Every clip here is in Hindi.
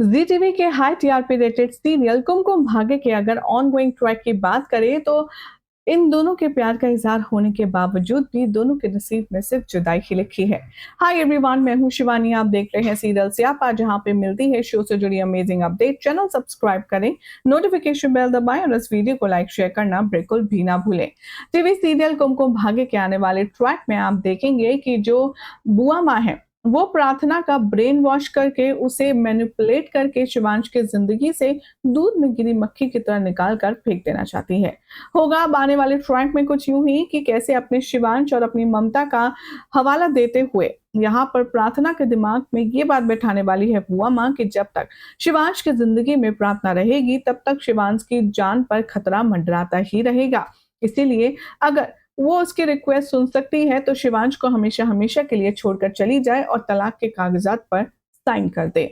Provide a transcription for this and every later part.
जी टीवी के high TRP rated serial Kumkum Bhagya के अगर ऑनगोइंग ट्रैक की बात करें तो इन दोनों के प्यार का इजहार होने के बावजूद भी दोनों के नसीब में सिर्फ जुदाई ही लिखी है। हाय एवरीवन, मैं हूं शिवानी। आप देख रहे हैं सीरियल स्यापा, जहां पे मिलती है शो से जुड़ी अमेजिंग अपडेट। चैनल सब्सक्राइब करें, नोटिफिकेशन बेल दबाएं और इस वीडियो को लाइक शेयर करना बिल्कुल भी ना भूलें। टीवी सीरियल कुमकुम भाग्य के आने वाले ट्रैक में आप देखेंगे कि जो बुआ माँ है वो प्रार्थना का ब्रेन वॉश करके उसे मैनिपुलेट करके शिवांश की जिंदगी से दूध में गिरी मक्खी की तरह निकाल कर फेंक देना चाहती है। होगा अब आने वाले ट्रैक में कुछ यूं ही कि कैसे अपने शिवांश और अपनी ममता का हवाला देते हुए यहाँ पर प्रार्थना के दिमाग में ये बात बैठाने वाली है बुआ माँ कि जब तक शिवांश की जिंदगी में प्रार्थना रहेगी तब तक शिवांश की जान पर खतरा मंडराता ही रहेगा। इसीलिए अगर वो उसकी रिक्वेस्ट सुन सकती है तो शिवांश को हमेशा हमेशा के लिए छोड़कर चली जाए और तलाक के कागजात पर साइन कर दे।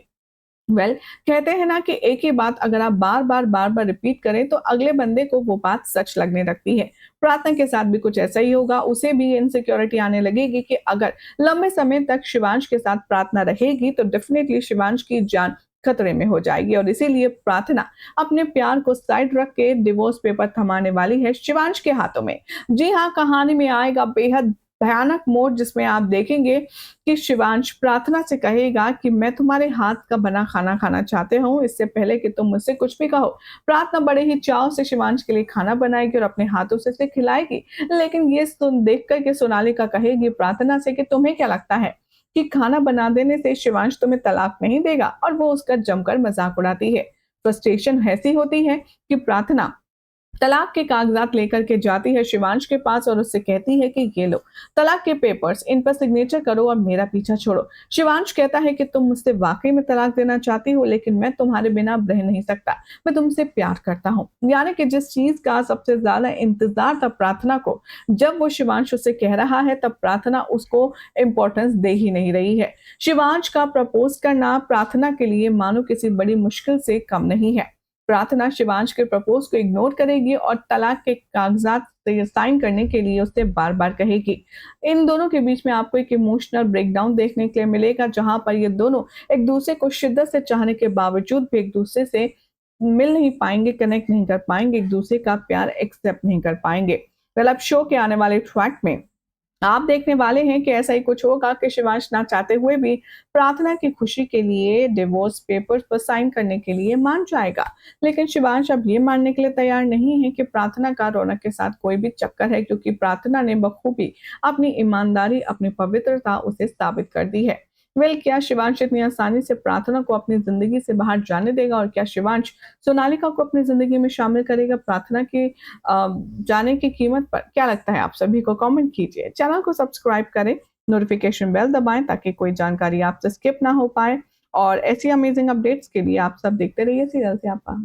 कहते हैं ना कि एक ही बात अगर आप बार बार रिपीट करें तो अगले बंदे को वो बात सच लगने लगती है। प्रार्थना के साथ भी कुछ ऐसा ही होगा। उसे भी इनसिक्योरिटी आने लगेगी कि अगर लंबे समय तक शिवांश के साथ प्रार्थना रहेगी तो डेफिनेटली शिवांश की जान खतरे में हो जाएगी और इसीलिए प्रार्थना अपने प्यार को साइड रख के डिवोर्स पेपर थमाने वाली है शिवांश के हाथों में। जी हाँ, कहानी में आएगा बेहद भयानक मोड़ जिसमें आप देखेंगे कि शिवांश प्रार्थना से कहेगा कि मैं तुम्हारे हाथ का बना खाना खाना चाहते हूँ, इससे पहले कि तुम मुझसे कुछ भी कहो। प्रार्थना बड़े ही चाव से शिवांश के लिए खाना बनाएगी और अपने हाथों से उसे खिलाएगी। लेकिन ये सुन देख कर के सोनालिका कहेगी प्रार्थना से कि तुम्हें क्या लगता है कि खाना बना देने से शिवांश तुम्हें तलाक नहीं देगा, और वो उसका जमकर मजाक उड़ाती है। फ्रस्ट्रेशन ऐसी होती है कि प्रार्थना तलाक के कागजात लेकर के जाती है शिवांश के पास और उससे कहती है कि ये लो तलाक के पेपर्स, इन पर सिग्नेचर करो और मेरा पीछा छोड़ो। शिवांश कहता है कि तुम मुझसे वाकई में तलाक देना चाहती हो, लेकिन मैं तुम्हारे बिना अब रह नहीं सकता, मैं तुमसे प्यार करता हूँ। यानी कि जिस चीज का सबसे ज्यादा इंतजार था प्रार्थना को, जब वो शिवांश उससे कह रहा है तब प्रार्थना उसको इंपॉर्टेंस दे ही नहीं रही है। शिवांश का प्रपोज करना प्रार्थना के लिए मानो किसी बड़ी मुश्किल से कम नहीं है। प्रार्थना शिवांश के प्रपोज को इग्नोर करेगी और तलाक के कागजात से साइन करने के लिए उससे बार बार कहेगी। इन दोनों के बीच में आपको एक इमोशनल ब्रेकडाउन देखने के लिए मिलेगा, जहां पर ये दोनों एक दूसरे को शिद्दत से चाहने के बावजूद भी एक दूसरे से मिल नहीं पाएंगे, कनेक्ट नहीं कर पाएंगे, एक दूसरे का प्यार एक्सेप्ट नहीं कर पाएंगे। वेल, अब शो के आने वाले ट्रैक में आप देखने वाले हैं कि ऐसा ही कुछ होगा कि शिवांश ना चाहते हुए भी प्रार्थना की खुशी के लिए डिवोर्स पेपर्स पर साइन करने के लिए मान जाएगा। लेकिन शिवांश अब ये मानने के लिए तैयार नहीं है कि प्रार्थना का रौनक के साथ कोई भी चक्कर है, क्योंकि प्रार्थना ने बखूबी अपनी ईमानदारी, अपनी पवित्रता उसे साबित कर दी है। क्या शिवांश इतनी आसानी से प्रार्थना को अपनी जिंदगी से बाहर जाने देगा, और क्या शिवांश सोनालिका को अपनी जिंदगी में शामिल करेगा प्रार्थना की जाने की कीमत पर? क्या लगता है आप सभी को? कमेंट कीजिए, चैनल को सब्सक्राइब करें, नोटिफिकेशन बेल दबाएं ताकि कोई जानकारी आपसे स्किप ना हो पाए। और ऐसी अमेजिंग अपडेट्स के लिए आप सब देखते रहिए सीरियल स्यापा।